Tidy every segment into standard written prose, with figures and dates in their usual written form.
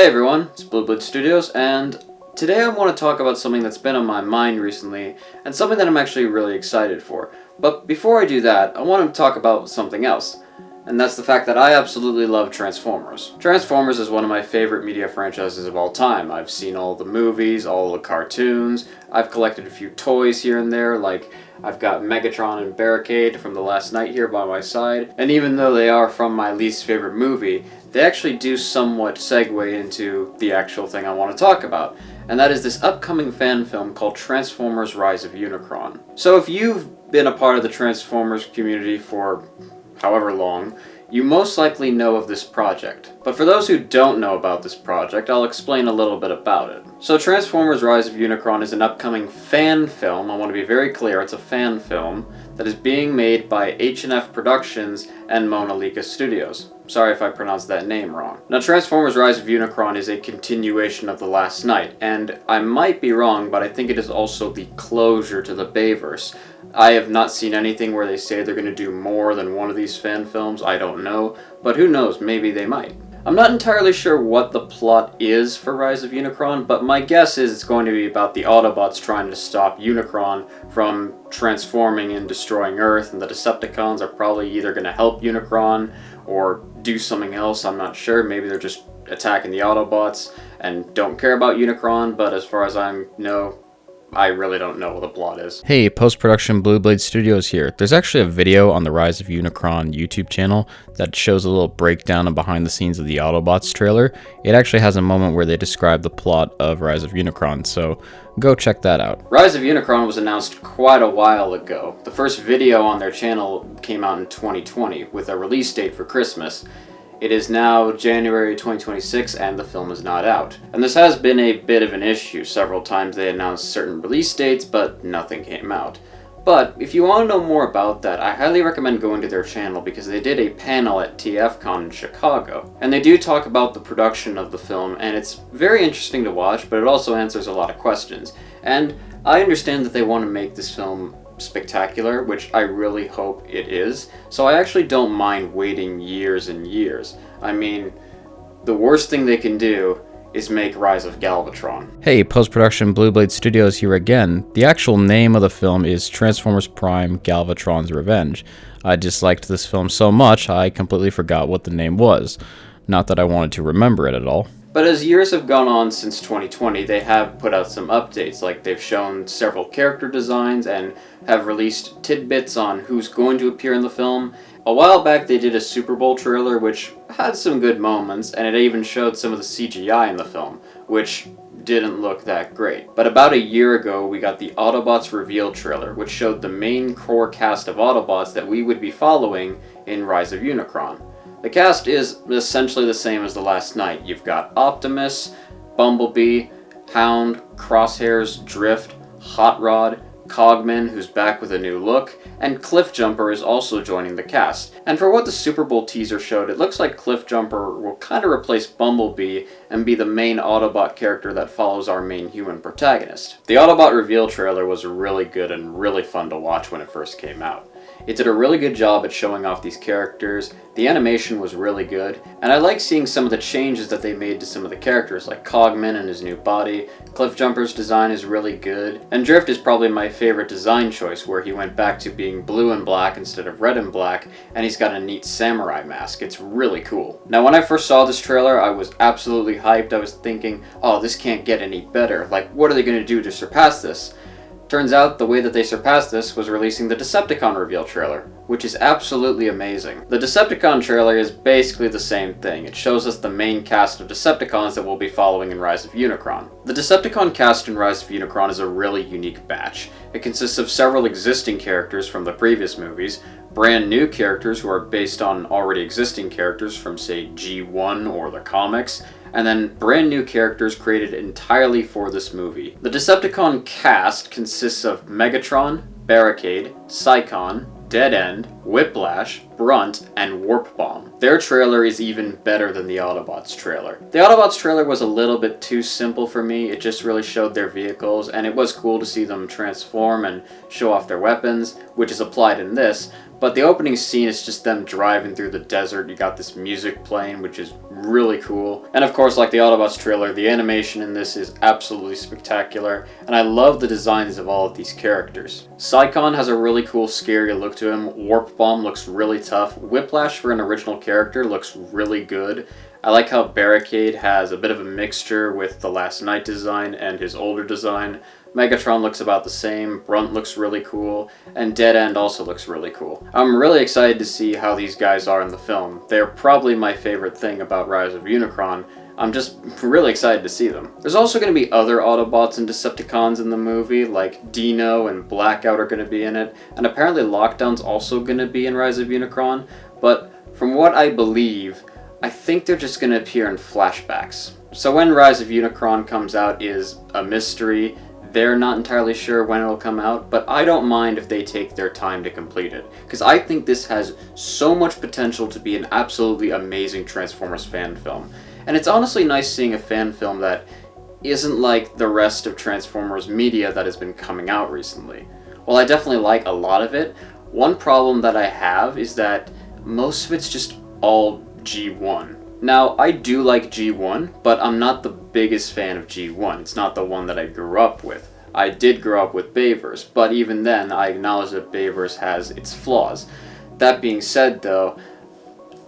Hey everyone, it's Manolikas Studios, and today I want to talk about something that's been on my mind recently, and something that I'm actually really excited for. But before I do that, I want to talk about something else, and that's the fact that I absolutely love Transformers. Transformers is one of my favorite media franchises of all time. I've seen all the movies, all the cartoons, I've collected a few toys here and there, like I've got Megatron and Barricade from the last night here by my side, and even though they are from my least favorite movie, they actually do somewhat segue into the actual thing I want to talk about, and that is this upcoming fan film called Transformers Rise of Unicron. So if you've been a part of the Transformers community for however long, you most likely know of this project. But for those who don't know about this project, I'll explain a little bit about it. So Transformers Rise of Unicron is an upcoming fan film. I want to be very clear, it's a fan film that is being made by H&F Productions and Manolikas Studios. Sorry if I pronounced that name wrong. Now, Transformers Rise of Unicron is a continuation of The Last Night, and I might be wrong, but I think it is also the closure to the Bayverse. I have not seen anything where they say they're going to do more than one of these fan films. I don't know, but who knows, maybe they might. I'm not entirely sure what the plot is for Rise of Unicron, but my guess is it's going to be about the Autobots trying to stop Unicron from transforming and destroying Earth, and the Decepticons are probably either going to help Unicron or do something else. I'm not sure. Maybe they're just attacking the Autobots and don't care about Unicron, but as far as I know, I really don't know what the plot is. Hey, post-production Manolikas Studios here. There's actually a video on the Rise of Unicron YouTube channel that shows a little breakdown and behind the scenes of the Autobots trailer. It actually has a moment where they describe the plot of Rise of Unicron, so go check that out. Rise of Unicron was announced quite a while ago. The first video on their channel came out in 2020 with a release date for Christmas. It is now January 2026 and the film is not out. And this has been a bit of an issue. Several times they announced certain release dates, but nothing came out. But if you want to know more about that, I highly recommend going to their channel because they did a panel at TFCon in Chicago. And they do talk about the production of the film, and it's very interesting to watch, but it also answers a lot of questions. And I understand that they want to make this film spectacular, which I really hope it is, so I actually don't mind waiting years and years. I mean, the worst thing they can do is make Rise of Galvatron. Hey, post-production Manolikas Studios here again. The actual name of the film is Transformers Prime Galvatron's Revenge. I disliked this film so much I completely forgot what the name was. Not that I wanted to remember it at all. But as years have gone on since 2020, they have put out some updates, like they've shown several character designs and have released tidbits on who's going to appear in the film. A while back they did a Super Bowl trailer which had some good moments, and it even showed some of the CGI in the film, which didn't look that great. But about a year ago we got the Autobots reveal trailer, which showed the main core cast of Autobots that we would be following in Rise of Unicron. The cast is essentially the same as The Last Night. You've got Optimus, Bumblebee, Hound, Crosshairs, Drift, Hot Rod, Cogman, who's back with a new look, and Cliffjumper is also joining the cast. And for what the Super Bowl teaser showed, it looks like Cliffjumper will kind of replace Bumblebee and be the main Autobot character that follows our main human protagonist. The Autobot reveal trailer was really good and really fun to watch when it first came out. It did a really good job at showing off these characters, the animation was really good, and I like seeing some of the changes that they made to some of the characters, like Cogman and his new body. Cliffjumper's design is really good, and Drift is probably my favorite design choice, where he went back to being blue and black instead of red and black, and he's got a neat samurai mask. It's really cool. Now, when I first saw this trailer, I was absolutely hyped. I was thinking, oh, this can't get any better. Like, what are they going to do to surpass this? Turns out the way that they surpassed this was releasing the Decepticon reveal trailer, which is absolutely amazing. The Decepticon trailer is basically the same thing. It shows us the main cast of Decepticons that we'll be following in Rise of Unicron. The Decepticon cast in Rise of Unicron is a really unique batch. It consists of several existing characters from the previous movies, brand new characters who are based on already existing characters from, say, G1 or the comics, and then brand new characters created entirely for this movie. The Decepticon cast consists of Megatron, Barricade, Psychon, Dead End, Whiplash, Brunt, and Warp Bomb. Their trailer is even better than the Autobots trailer. The Autobots trailer was a little bit too simple for me. It just really showed their vehicles, and it was cool to see them transform and show off their weapons, which is applied in this, But the opening scene is just them driving through the desert. You got this music playing, which is really cool. And of course, like the Autobots trailer, the animation in this is absolutely spectacular, and I love the designs of all of these characters. Psychon has a really cool, scary look to him. Warp Bomb looks really tough. Whiplash, for an original character, looks really good. I like how Barricade has a bit of a mixture with the Last Knight design and his older design. Megatron looks about the same, Brunt looks really cool, and Dead End also looks really cool. I'm really excited to see how these guys are in the film. They're probably my favorite thing about Rise of Unicron. I'm just really excited to see them. There's also going to be other Autobots and Decepticons in the movie, like Dino and Blackout are going to be in it, and apparently Lockdown's also going to be in Rise of Unicron, but from what I believe, I think they're just going to appear in flashbacks. So when Rise of Unicron comes out is a mystery. They're not entirely sure when it'll come out, but I don't mind if they take their time to complete it, because I think this has so much potential to be an absolutely amazing Transformers fan film. And it's honestly nice seeing a fan film that isn't like the rest of Transformers media that has been coming out recently. While I definitely like a lot of it, one problem that I have is that most of it's just all G1. Now, I do like G1, but I'm not the biggest fan of G1. It's not the one that I grew up with. I did grow up with Bayverse, but even then, I acknowledge that Bayverse has its flaws. That being said, though,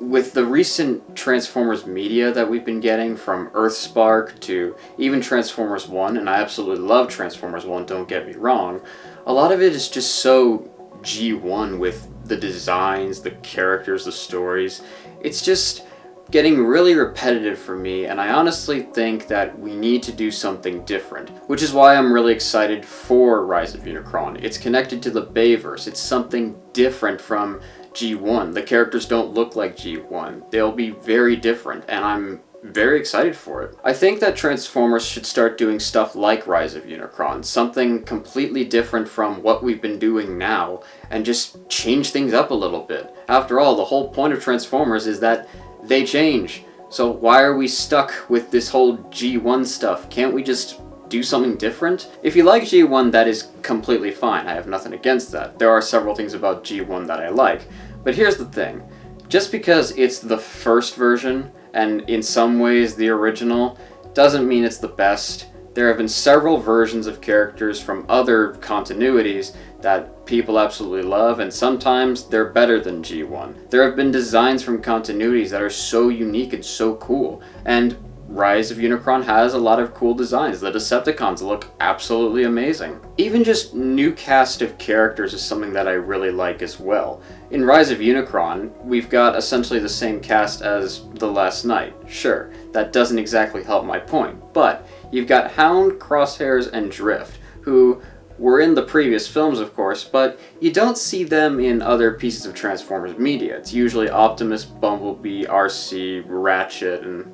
with the recent Transformers media that we've been getting, from Earthspark to even Transformers 1, and I absolutely love Transformers 1, don't get me wrong, a lot of it is just so G1 with the designs, the characters, the stories. It's just getting really repetitive for me, and I honestly think that we need to do something different, which is why I'm really excited for Rise of Unicron. It's connected to the Bayverse. It's something different from G1. The characters don't look like G1. They'll be very different, and I'm very excited for it. I think that Transformers should start doing stuff like Rise of Unicron, something completely different from what we've been doing now, and just change things up a little bit. After all, the whole point of Transformers is that they change. So why are we stuck with this whole G1 stuff? Can't we just do something different? If you like G1, that is completely fine. I have nothing against that. There are several things about G1 that I like. But here's the thing. Just because it's the first version, and in some ways the original, doesn't mean it's the best. There have been several versions of characters from other continuities that people absolutely love, and sometimes they're better than G1. There have been designs from continuities that are so unique and so cool, and Rise of Unicron has a lot of cool designs. The Decepticons look absolutely amazing. Even just new cast of characters is something that I really like as well. In Rise of Unicron, we've got essentially the same cast as The Last Knight. Sure, that doesn't exactly help my point, but you've got Hound, Crosshairs, and Drift, who were in the previous films, of course, but you don't see them in other pieces of Transformers media. It's usually Optimus, Bumblebee, RC, Ratchet, and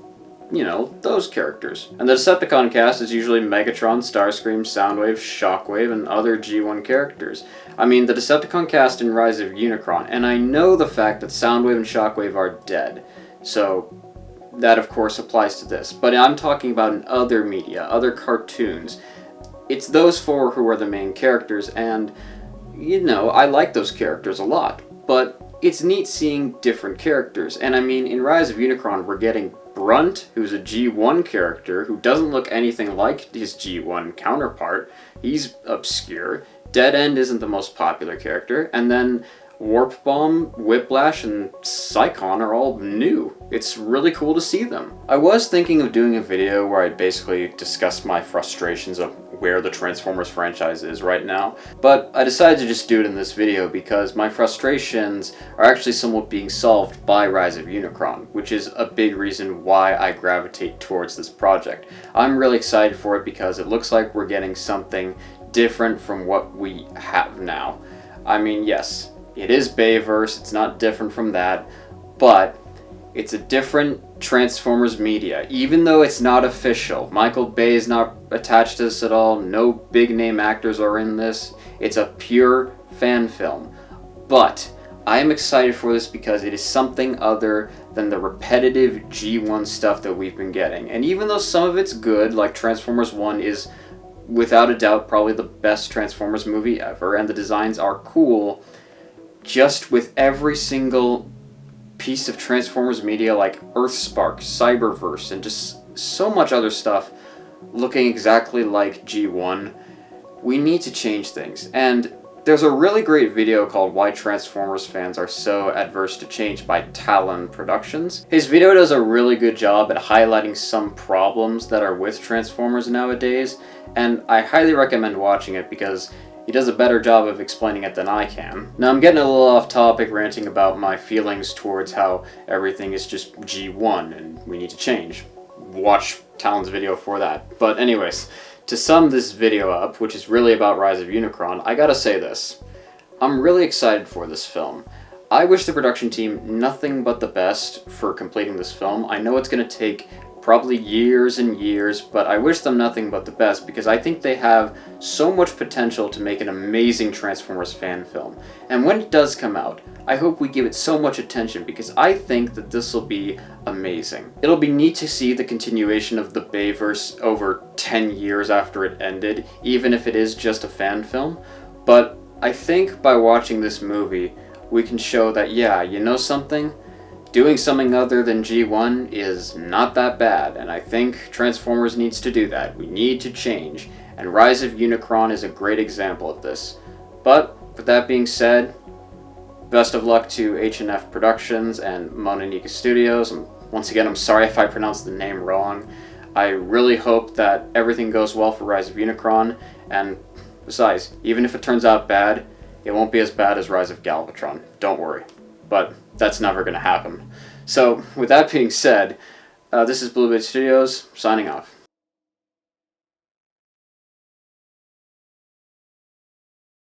you know, those characters. And the Decepticon cast is usually Megatron, Starscream, Soundwave, Shockwave, and other G1 characters. I mean, the Decepticon cast in Rise of Unicron, and I know the fact that Soundwave and Shockwave are dead, so that of course applies to this. But I'm talking about in other media, other cartoons. It's those four who are the main characters, and, you know, I like those characters a lot. But it's neat seeing different characters, and I mean, in Rise of Unicron, we're getting Brunt, who's a G1 character who doesn't look anything like his G1 counterpart. He's obscure. Dead End isn't the most popular character, and then Warp Bomb, Whiplash, and Psychon are all new. It's really cool to see them. I was thinking of doing a video where I'd basically discuss my frustrations of where the Transformers franchise is right now, but I decided to just do it in this video because my frustrations are actually somewhat being solved by Rise of Unicron, which is a big reason why I gravitate towards this project. I'm really excited for it because it looks like we're getting something different from what we have now. I mean, yes, it is Bayverse, it's not different from that, but it's a different Transformers media, even though it's not official. Michael Bay is not attached to this at all, no big name actors are in this, it's a pure fan film. But I am excited for this because it is something other than the repetitive G1 stuff that we've been getting. And even though some of it's good, like Transformers 1 is without a doubt probably the best Transformers movie ever, and the designs are cool, just with every single piece of Transformers media like Earthspark, Cyberverse, and just so much other stuff looking exactly like G1, we need to change things. And there's a really great video called Why Transformers Fans Are So Adverse to Change by Talon Productions. His video does a really good job at highlighting some problems that are with Transformers nowadays, and I highly recommend watching it because he does a better job of explaining it than I can. Now I'm getting a little off topic ranting about my feelings towards how everything is just G1 and we need to change. Watch Talon's video for that. But anyways, to sum this video up, which is really about Rise of Unicron, I gotta say this. I'm really excited for this film. I wish the production team nothing but the best for completing this film. I know it's gonna take probably years and years, but I wish them nothing but the best because I think they have so much potential to make an amazing Transformers fan film. And when it does come out, I hope we give it so much attention because I think that this will be amazing. It'll be neat to see the continuation of the Bayverse over 10 years after it ended, even if it is just a fan film. But I think by watching this movie, we can show that, yeah, you know something? Doing something other than G1 is not that bad, and I think Transformers needs to do that. We need to change, and Rise of Unicron is a great example of this. But, with that being said, best of luck to H&F Productions and Manolikas Studios, and once again, I'm sorry if I pronounced the name wrong. I really hope that everything goes well for Rise of Unicron, and besides, even if it turns out bad, it won't be as bad as Rise of Galvatron. Don't worry. But that's never going to happen. So, with that being said, this is Blue Studios, signing off.